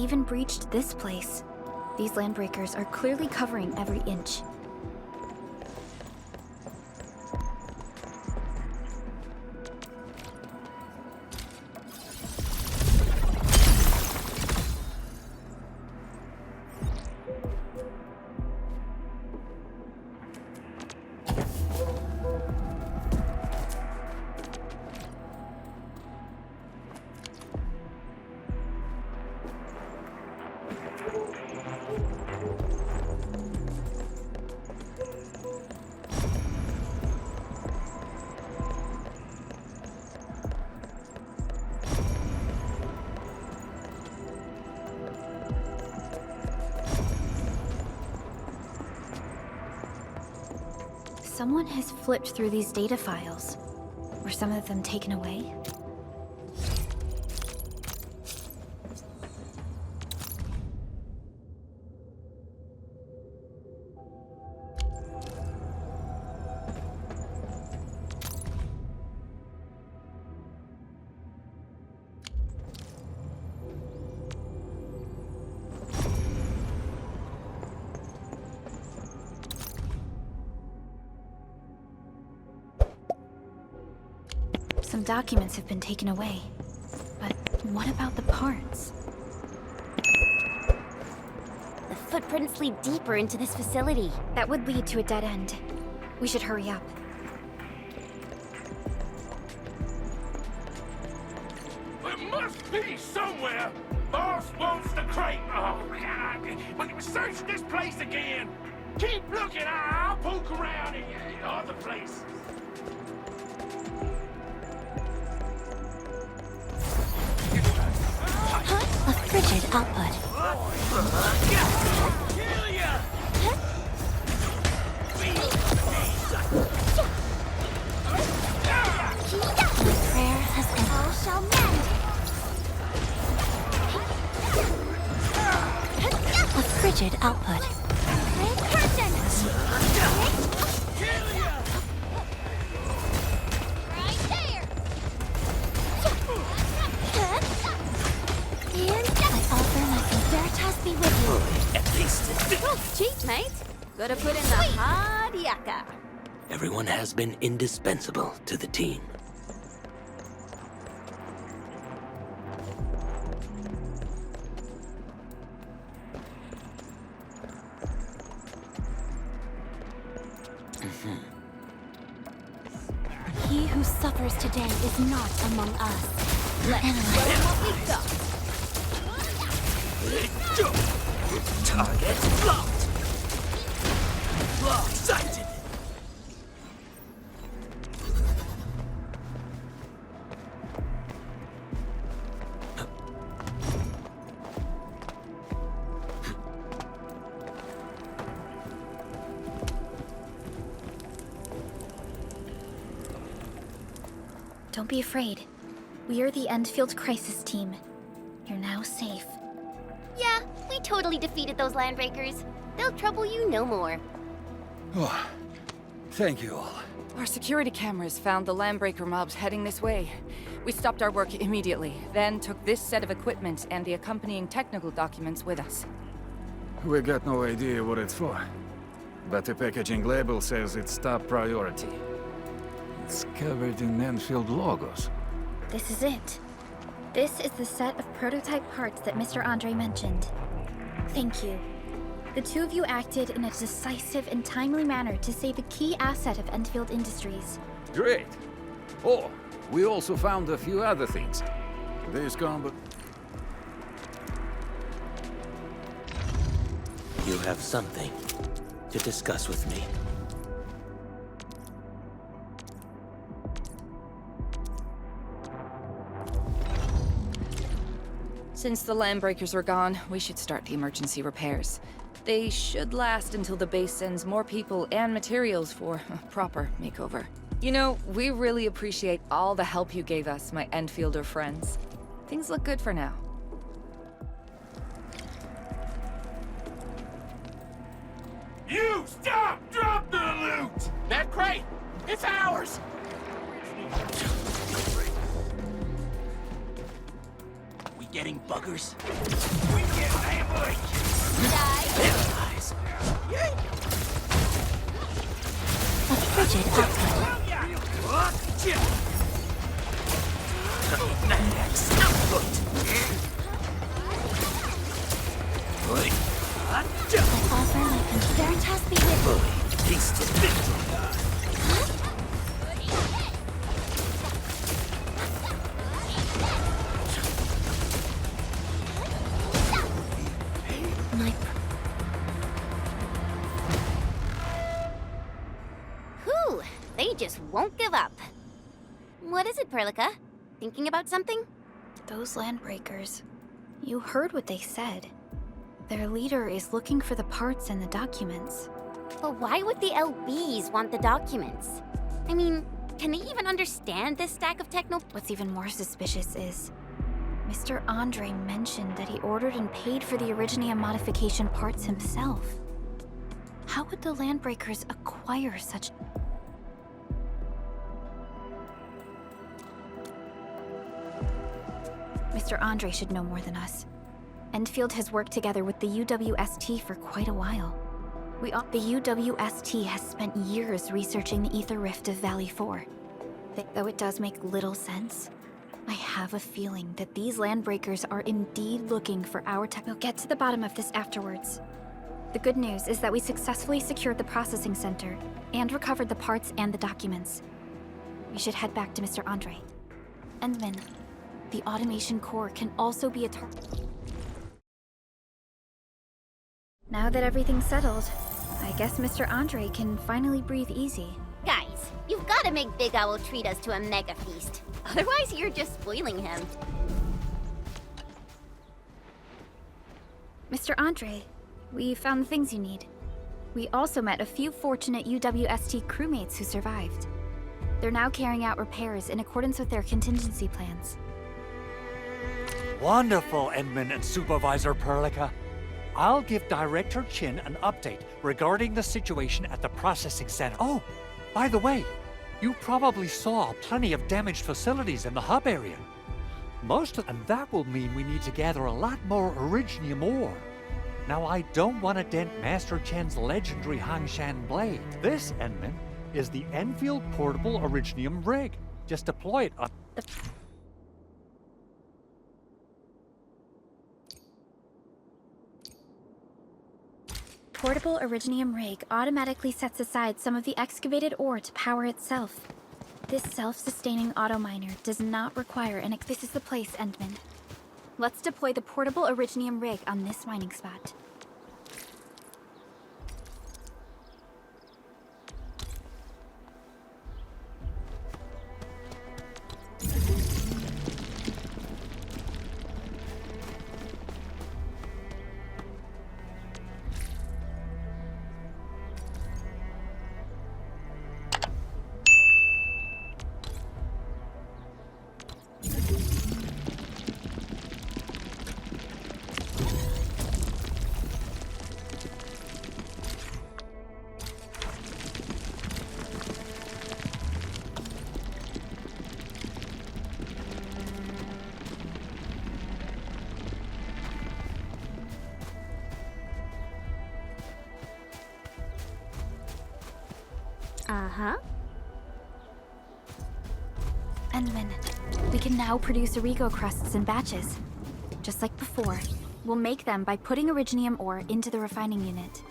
even breached this place. These landbreakers are clearly covering every inch. Someone has flipped through these data files. Were some of them taken away? Some documents have been taken away. But what about the parts? The footprints lead deeper into this facility. That would lead to a dead end. We should hurry up. There must be somewhere! Boss wants the crate! Oh, God! Search this place again! Keep looking! I'll poke around in other places. A frigid output. My prayer has ended. All shall mend. A frigid output. Red curtain. Right there. I offer my Veritas be with you. At least That's cheap, mate. Gotta put in the hard yakka. everyone has been indispensable to the team. He who suffers today is not among us. Let's show what we've got. Target locked. Locked. Sighted. Don't be afraid. We are the Endfield crisis team. You're now safe. Yeah, we totally defeated those landbreakers. They'll trouble you no more. Oh, thank you all. Our security cameras found the landbreaker mobs heading this way. We stopped our work immediately, then took this set of equipment and the accompanying technical documents with us. We got no idea what it's for, but the packaging label says it's top priority. It's covered in Enfield logos. This is it. This is the set of prototype parts that Mr. Andre mentioned. Thank you. The two of you acted in a decisive and timely manner to save a key asset of Endfield Industries. Great. Oh, we also found a few other things. This combo... You have something to discuss with me. Since the landbreakers are gone, we should start the emergency repairs. They should last until the base sends more people and materials for a proper makeover. You know, we really appreciate all the help you gave us, my Enfielder friends. Things look good for now. You stop! Drop the loot! That crate! It's ours! We getting buggers? We get ambushed! Paralyze. A frigid outcome. Next output. I offer my Veritas be with you. Taste of victory. My Whew, they just won't give up. What is it, Perlica? Thinking about something? Those landbreakers. You heard what they said. Their leader is looking for the parts and the documents. But why would the LBs want the documents? I mean, can they even understand this stack of techno? What's even more suspicious is Mr. Andre mentioned that he ordered and paid for the Originium modification parts himself. How would the landbreakers acquire such... Mr. Andre should know more than us. Endfield has worked together with the UWST for quite a while. The UWST has spent years researching the ether rift of Valley 4. Though it does make little sense, I have a feeling that these landbreakers are indeed looking for our tech. We'll get to the bottom of this afterwards. The good news is that we successfully secured the processing center and recovered the parts and the documents. We should head back to Mr. Andre. Endman, the automation core can also be a target. Now that everything's settled, I guess Mr. Andre can finally breathe easy. Guys, you've got to make Big Owl treat us to a mega feast. Otherwise, you're just spoiling him. Mr. Andre, we found the things you need. We also met a few fortunate UWST crewmates who survived. They're now carrying out repairs in accordance with their contingency plans. Wonderful, Endman and Supervisor Perlica. I'll give Director Chin an update regarding the situation at the processing center. Oh, by the way, you probably saw plenty of damaged facilities in the hub area. And that will mean we need to gather a lot more Originium ore. Now, I don't want to dent Master Chen's legendary Hangshan blade. This, Endman, is the Enfield Portable Originium rig. Just deploy it on... Portable Originium rig automatically sets aside some of the excavated ore to power itself. This self-sustaining auto miner does not require an... This is the place, Endman. Let's deploy the portable Originium rig on this mining spot. Uh-huh. Endman, we can now produce Origo crusts in batches. Just like before, we'll make them by putting Originium ore into the refining unit.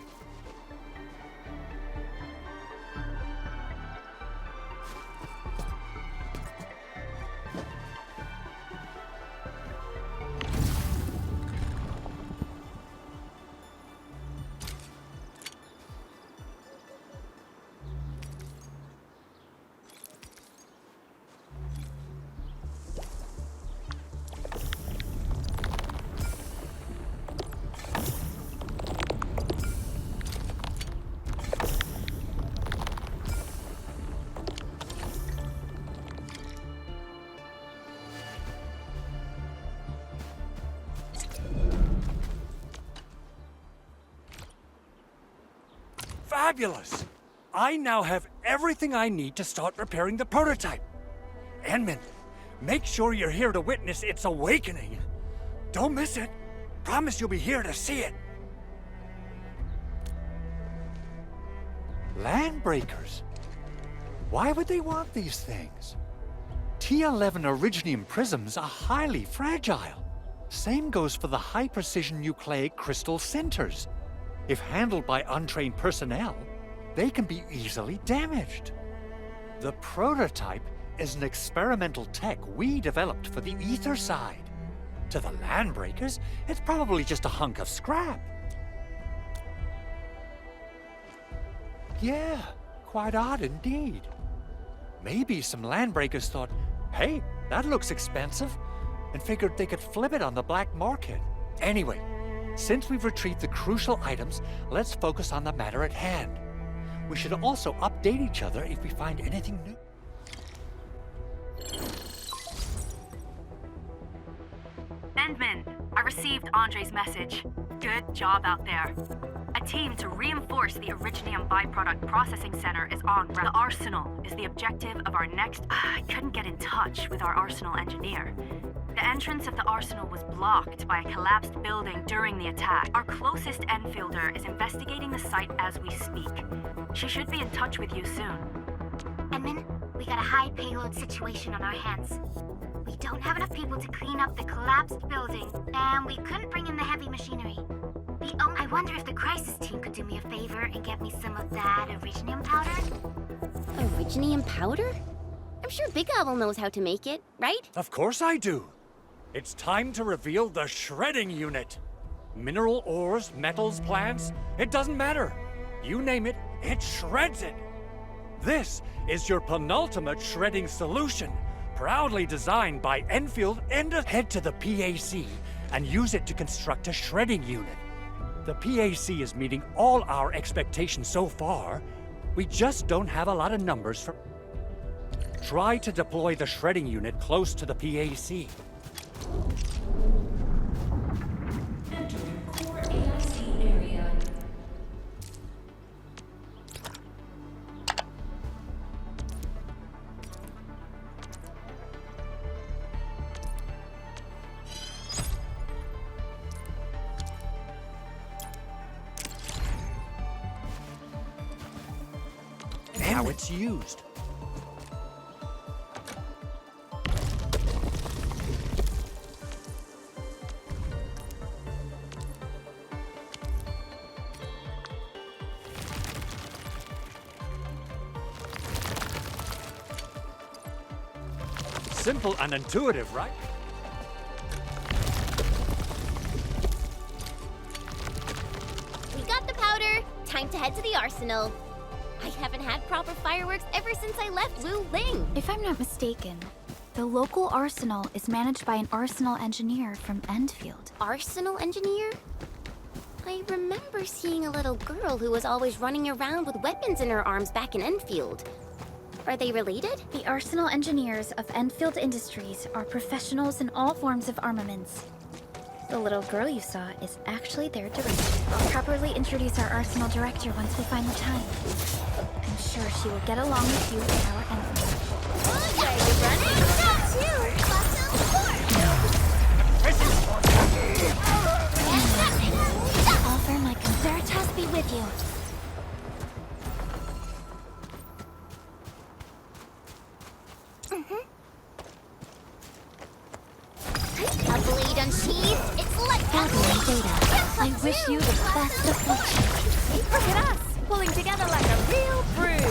Fabulous! I now have everything I need to start repairing the prototype. Endman, make sure you're here to witness its awakening. Don't miss it. Promise you'll be here to see it. Landbreakers? Why would they want these things? T11 Originium prisms are highly fragile. Same goes for the high-precision nucleic crystal centers. If handled by untrained personnel, they can be easily damaged. The prototype is an experimental tech we developed for the ether side. To the Landbreakers, it's probably just a hunk of scrap. Yeah, quite odd indeed. Maybe some Landbreakers thought, hey, that looks expensive, and figured they could flip it on the black market. Anyway, since we've retrieved the crucial items, let's focus on the matter at hand. We should also update each other if we find anything new. Endman, I received Andre's message. Good job out there. A team to reinforce the Originium byproduct processing center is on route. The arsenal is the objective of our next... I couldn't get in touch with our arsenal engineer. The entrance of the arsenal was blocked by a collapsed building during the attack. Our closest Enfielder is investigating the site as we speak. She should be in touch with you soon. Endman, we got a high payload situation on our hands. We don't have enough people to clean up the collapsed building, and we couldn't bring in the heavy machinery. I wonder if the crisis team could do me a favor and get me some of that Originium powder? Originium powder? I'm sure Big Owl knows how to make it, right? Of course I do. It's time to reveal the shredding unit. Mineral ores, metals, plants, it doesn't matter. You name it, it shreds it. This is your penultimate shredding solution, proudly designed by Enfield and head to the PAC and use it to construct a shredding unit. The PAC is meeting all our expectations so far. We just don't have a lot of numbers for... Try to deploy the shredding unit close to the PAC. Entering core AIC area. How it's used. Simple and intuitive, right? We got the powder. Time to head to the arsenal. I haven't had proper fireworks ever since I left Wu Ling. If I'm not mistaken, the local arsenal is managed by an arsenal engineer from Endfield. Arsenal engineer? I remember seeing a little girl who was always running around with weapons in her arms back in Enfield. Are they related? The arsenal engineers of Enfield Industries are professionals in all forms of armaments. The little girl you saw is actually their director. I'll properly introduce our arsenal director once we find the time. I'm sure she will get along with you in our Enfield. Oh, yeah, you're running? Not too. Offer my Veritas be with you. A blade unsheathed. It's like Data. I wish you the best of fortune. Look at us, pulling together like a real crew.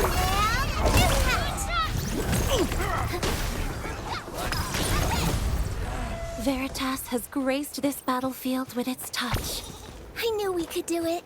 Veritas has graced this battlefield with its touch. I knew we could do it.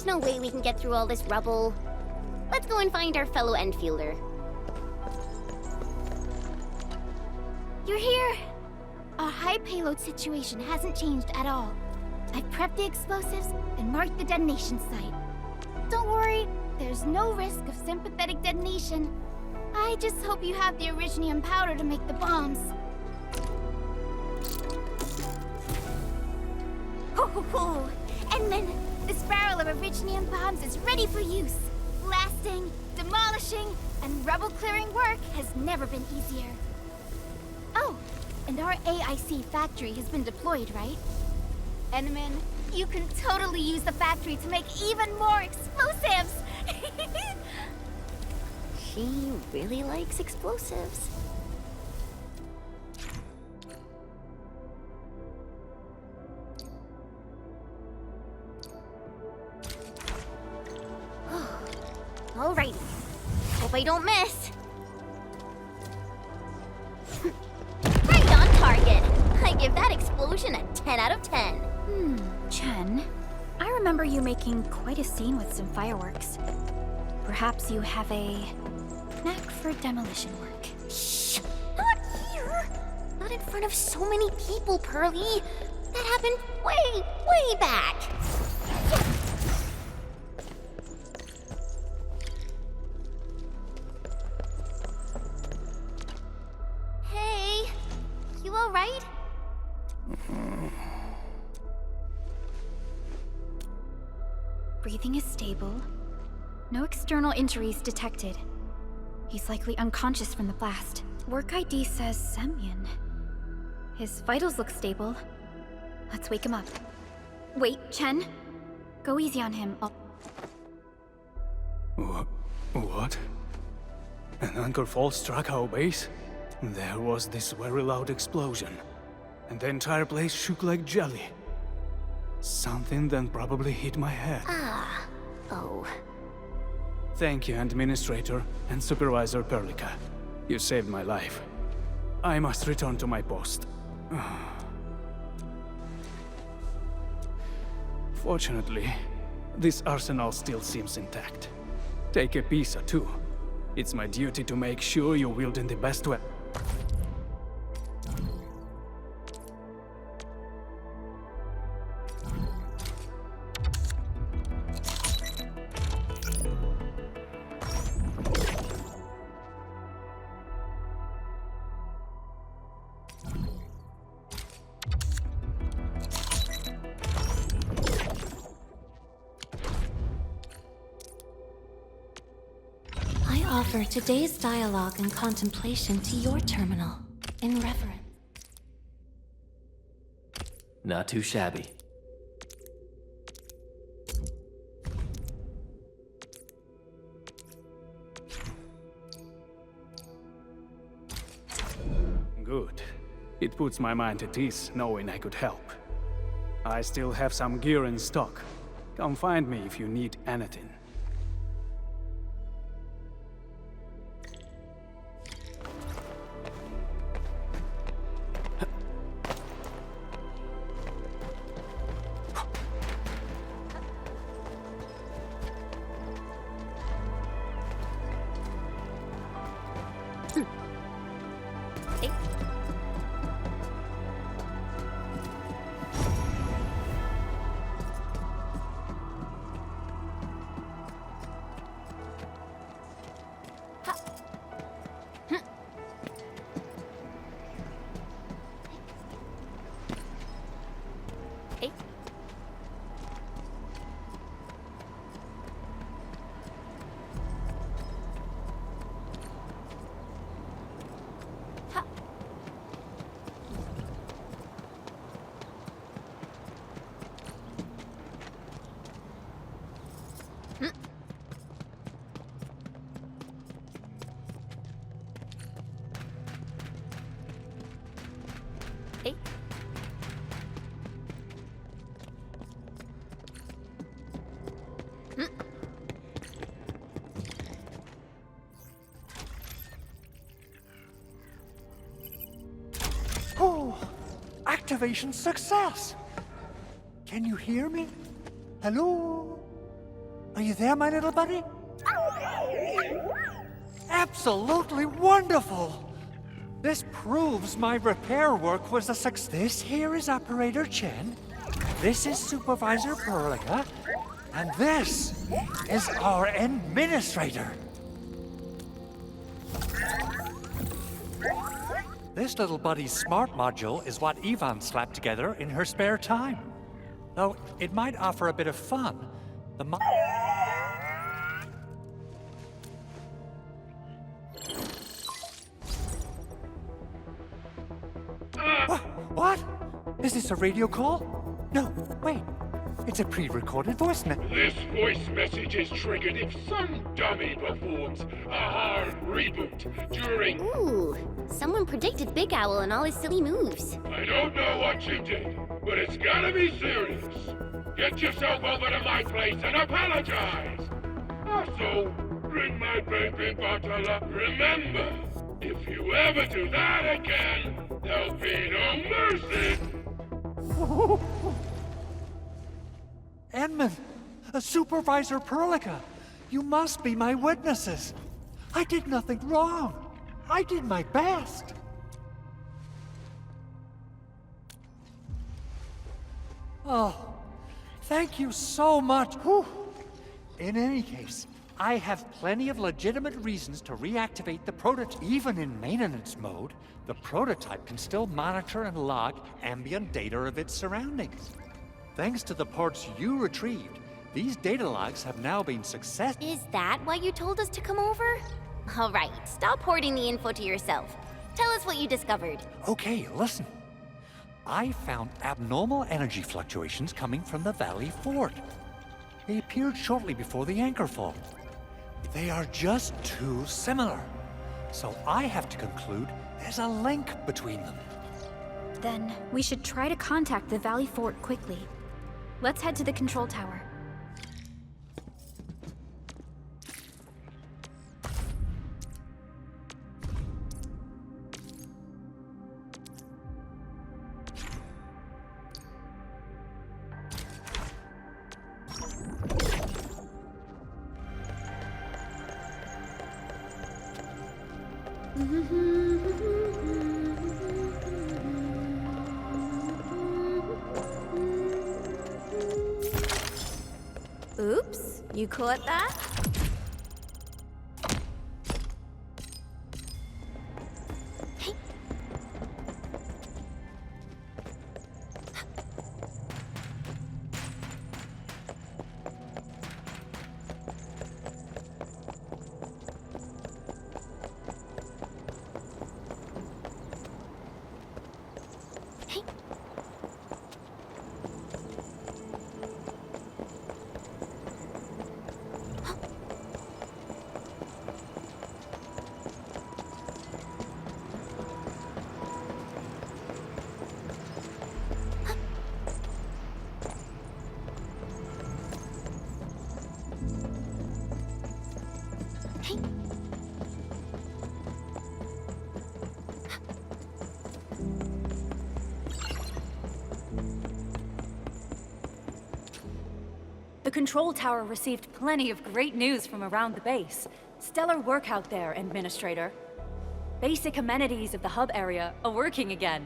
There's no way we can get through all this rubble. Let's go and find our fellow Enfielder. You're here! Our high payload situation hasn't changed at all. I've prepped the explosives and marked the detonation site. Don't worry, there's no risk of sympathetic detonation. I just hope you have the Originium powder to make the bombs. Ho ho ho! Endman, this barrel of Originium bombs is ready for use. Blasting, demolishing, and rubble-clearing work has never been easier. Oh, and our AIC factory has been deployed, right? Endman, you can totally use the factory to make even more explosives! She really likes explosives. Alrighty. Hope I don't miss. Right on target. I give that explosion a 10 out of 10. Chen, I remember you making quite a scene with some fireworks. Perhaps you have a knack for demolition work. Shh! Not here! Not in front of so many people, Pearly. That happened way, way back. Hey, you all right? Breathing is stable. No external injuries detected. He's likely unconscious from the blast. Work ID says Semyon. His vitals look stable. Let's wake him up. Wait, Chen. Go easy on him. What? An anchor fault struck our base? There was this very loud explosion, and the entire place shook like jelly. Something then probably hit my head. Oh. Thank you, Administrator and Supervisor Perlica. You saved my life. I must return to my post. Fortunately, this arsenal still seems intact. Take a piece or two. It's my duty to make sure you wield in the best way. Offer today's dialogue and contemplation to your terminal, in reverence. Not too shabby. Good. It puts my mind at ease knowing I could help. I still have some gear in stock. Come find me if you need anything. Oh, activation success! Can you hear me? Hello? Are you there, my little buddy? Absolutely wonderful! This proves my repair work was a success. This here is Operator Chen, this is Supervisor Perlica, and this is our Administrator. This little buddy's smart module is what Yvonne slapped together in her spare time. Though it might offer a bit of fun. The What? Is this a radio call? No, wait. It's a pre-recorded voice message. This voice message is triggered if some dummy performs a hard reboot during... Ooh, someone predicted Big Owl and all his silly moves. I don't know what you did, but it's gotta be serious. Get yourself over to my place and apologize. Also, bring my baby bottle up. Remember, if you ever do that again, there'll be no mercy. Edmund, Supervisor Perlica, you must be my witnesses. I did nothing wrong. I did my best. Oh, thank you so much. Whew. In any case, I have plenty of legitimate reasons to reactivate the prototype. Even in maintenance mode, the prototype can still monitor and log ambient data of its surroundings. Thanks to the parts you retrieved, these data logs have now been successful. Is that why you told us to come over? All right, stop hoarding the info to yourself. Tell us what you discovered. Okay, listen. I found abnormal energy fluctuations coming from the Valley Fort. They appeared shortly before the anchor fall. They are just too similar. So I have to conclude there's a link between them. Then we should try to contact the Valley Fort quickly. Let's head to the control tower. Oops, you caught that? The control tower received plenty of great news from around the base. Stellar work out there, Administrator. Basic amenities of the hub area are working again.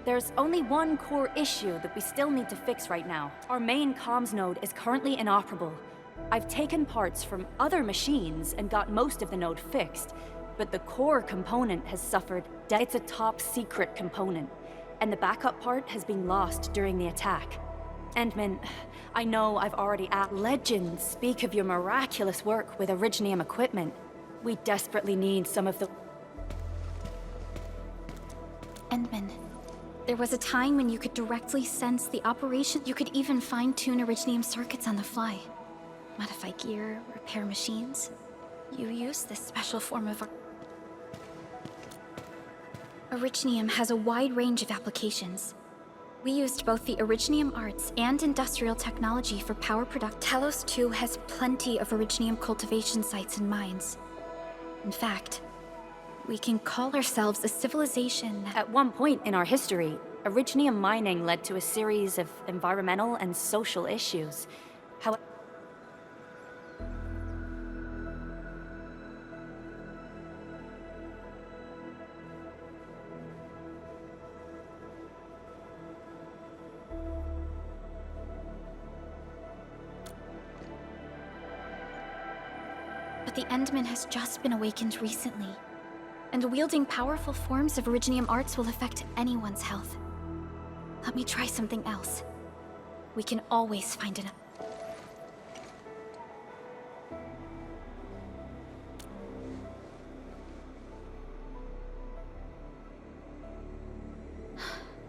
There's only one core issue that we still need to fix right now. Our main comms node is currently inoperable. I've taken parts from other machines and got most of the node fixed, but the core component has suffered. It's a top secret component, and the backup part has been lost during the attack. Endman, I know I've already asked. Legends speak of your miraculous work with Originium equipment. We desperately need some of the... Endman, there was a time when you could directly sense the operation. You could even fine-tune Originium circuits on the fly. Modify gear, repair machines. You use this special form of... Originium has a wide range of applications. We used both the Originium arts and industrial technology for power production. Talos-II has plenty of Originium cultivation sites and mines. In fact, we can call ourselves a civilization that... At one point in our history, Originium mining led to a series of environmental and social issues. But the Endman has just been awakened recently, and wielding powerful forms of Originium arts will affect anyone's health. Let me try something else. We can always find an...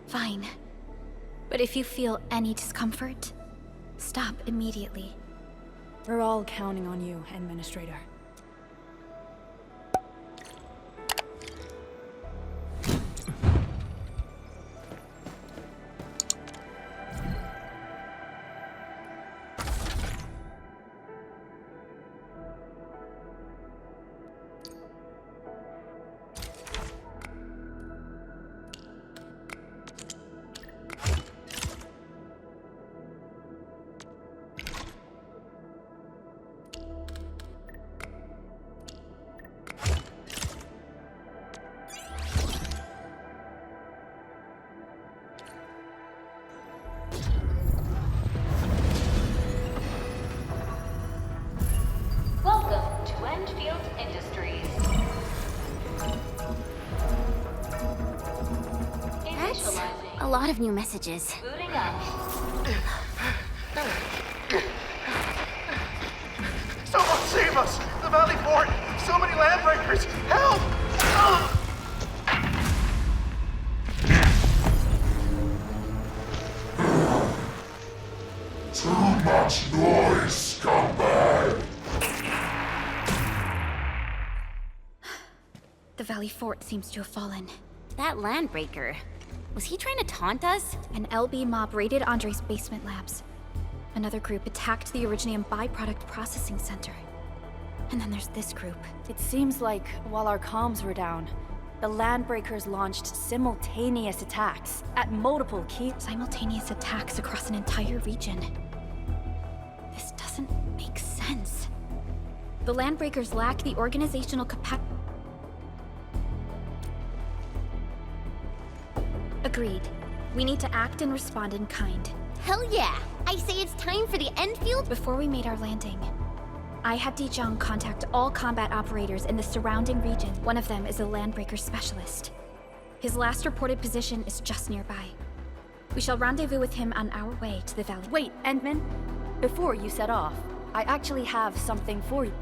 Fine. But if you feel any discomfort, stop immediately. We're all counting on you, Administrator. Welcome to Endfield Industries. That's a lot of new messages. Booting up. Someone save us! The Valley Fort! So many landbreakers! Help! Too much noise, scumbag! The Valley Fort seems to have fallen. That landbreaker. Was he trying to taunt us? An LB mob raided Andre's basement labs. Another group attacked the Originium byproduct processing center. And then there's this group. It seems like while our comms were down, the Landbreakers launched simultaneous attacks at multiple key... Simultaneous attacks across an entire region. This doesn't make sense. The Landbreakers lack the organizational capacity... Agreed. We need to act and respond in kind. Hell yeah! I say it's time for the Endfield. Before we made our landing, I had Dijong contact all combat operators in the surrounding region. One of them is a Landbreaker specialist. His last reported position is just nearby. We shall rendezvous with him on our way to the valley. Wait, Endman. Before you set off, I actually have something for you.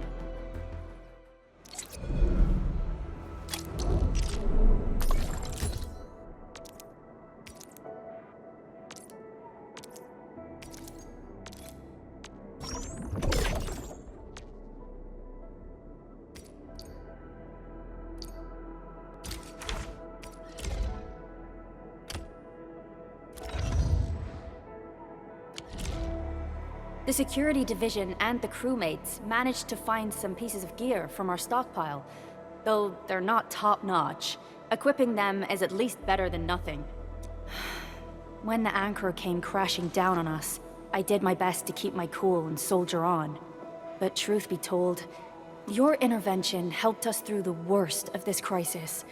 The security division and the crewmates managed to find some pieces of gear from our stockpile, though they're not top-notch. Equipping them is at least better than nothing. When the anchor came crashing down on us, I did my best to keep my cool and soldier on. But truth be told, your intervention helped us through the worst of this crisis.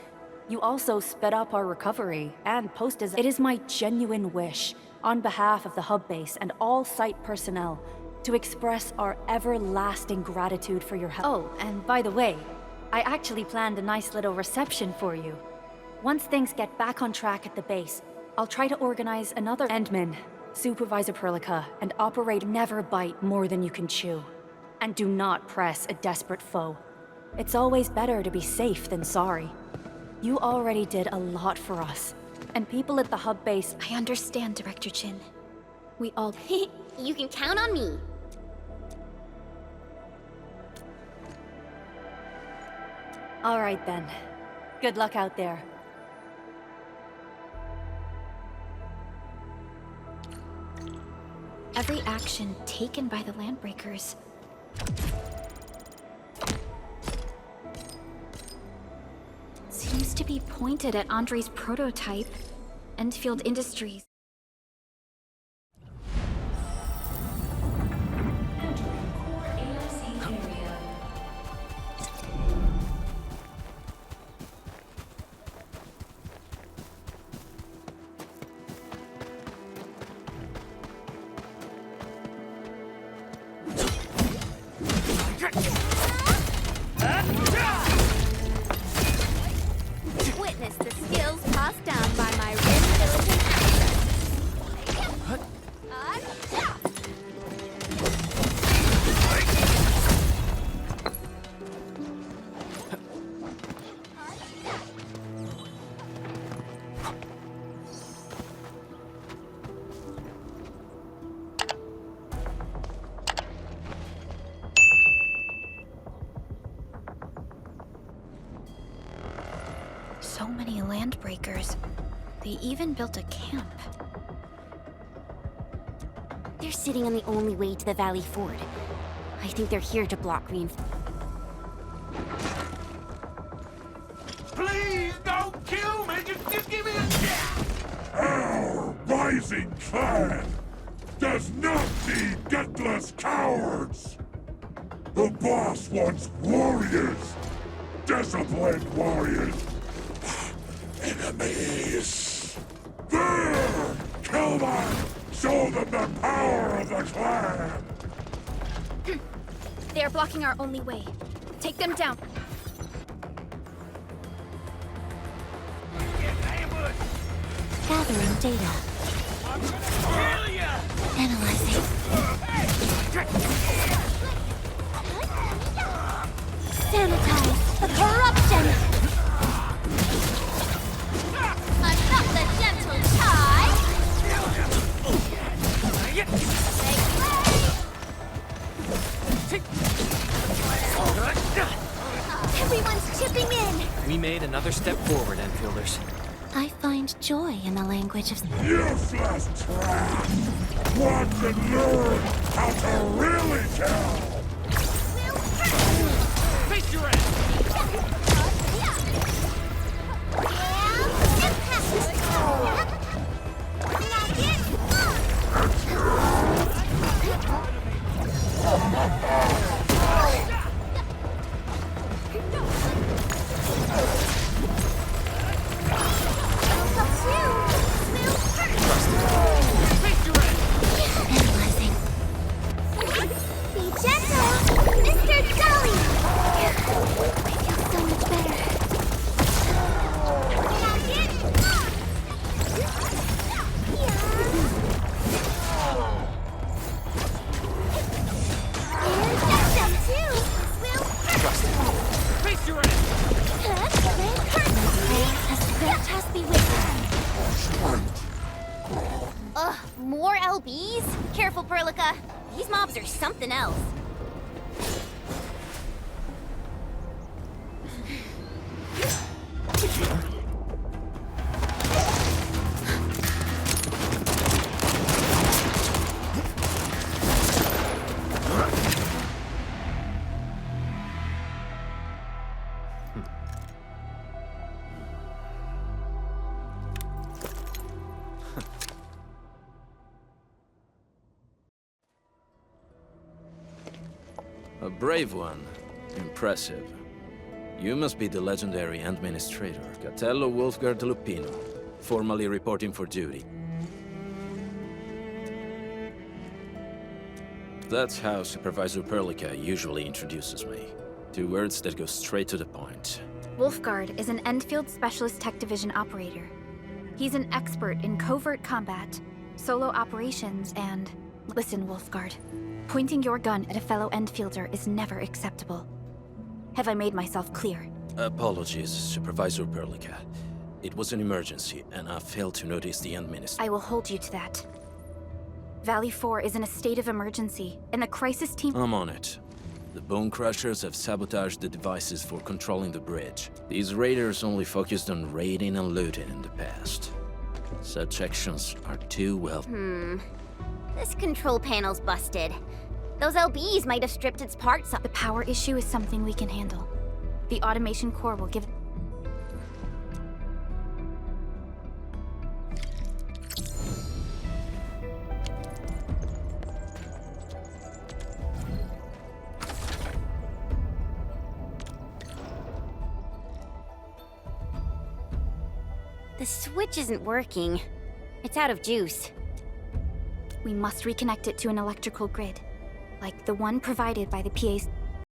You also sped up our recovery and post-disaster. It is my genuine wish, on behalf of the hub base and all site personnel, to express our everlasting gratitude for your help. Oh, and by the way, I actually planned a nice little reception for you. Once things get back on track at the base, I'll try to organize another... Endman, Supervisor Perlica, and operate never bite more than you can chew. And do not press a desperate foe. It's always better to be safe than sorry. You already did a lot for us. And people at the hub base... I understand, Director Chin. We all... You can count on me. All right then. Good luck out there. Every action taken by the Landbreakers seems to be pointed at Andre's prototype, Endfield Industries. skills passed down by my Rin militant ancestors. So many landbreakers. They even built a camp. They're sitting on the only way to the Valley Ford. I think they're here to block Please don't kill me! Just give me a chance! Our rising clan does not need gutless cowards! The boss wants warriors! Disciplined warriors! Enemies! There! Kill them! Show them the power of the clan! They are blocking our only way. Take them down. Gathering data. Analyzing. Sanitize the corruption! I'm not the gentle Ty! Everyone's chipping in! We made another step forward, Enfielders. I find joy in the language of... Useless trash! Watch and learn how to really kill! Face your ass! Analyzing. Be gentle, Mr. Gully! I feel so much better. Face your ass! Ugh, more LBs? Careful, Perlica. These mobs are something else. A brave one. Impressive. You must be the legendary administrator, Catello Wolfgard Lupino, formally reporting for duty. That's how Supervisor Perlica usually introduces me. 2 words that go straight to the point. Wolfgard is an Endfield Specialist Tech Division operator. He's an expert in covert combat, solo operations, and... Listen, Wolfgard. Pointing your gun at a fellow Endfielder is never acceptable. Have I made myself clear? Apologies, Supervisor Perlica. It was an emergency, and I failed to notice the Endminister. I will hold you to that. Valley 4 is in a state of emergency, and the crisis team— I'm on it. The Bone Crushers have sabotaged the devices for controlling the bridge. These raiders only focused on raiding and looting in the past. Such actions are too well— This control panel's busted. Those LBs might have stripped its parts off. The power issue is something we can handle. The automation core will give— The switch isn't working. It's out of juice. We must reconnect it to an electrical grid, like the one provided by the PA's—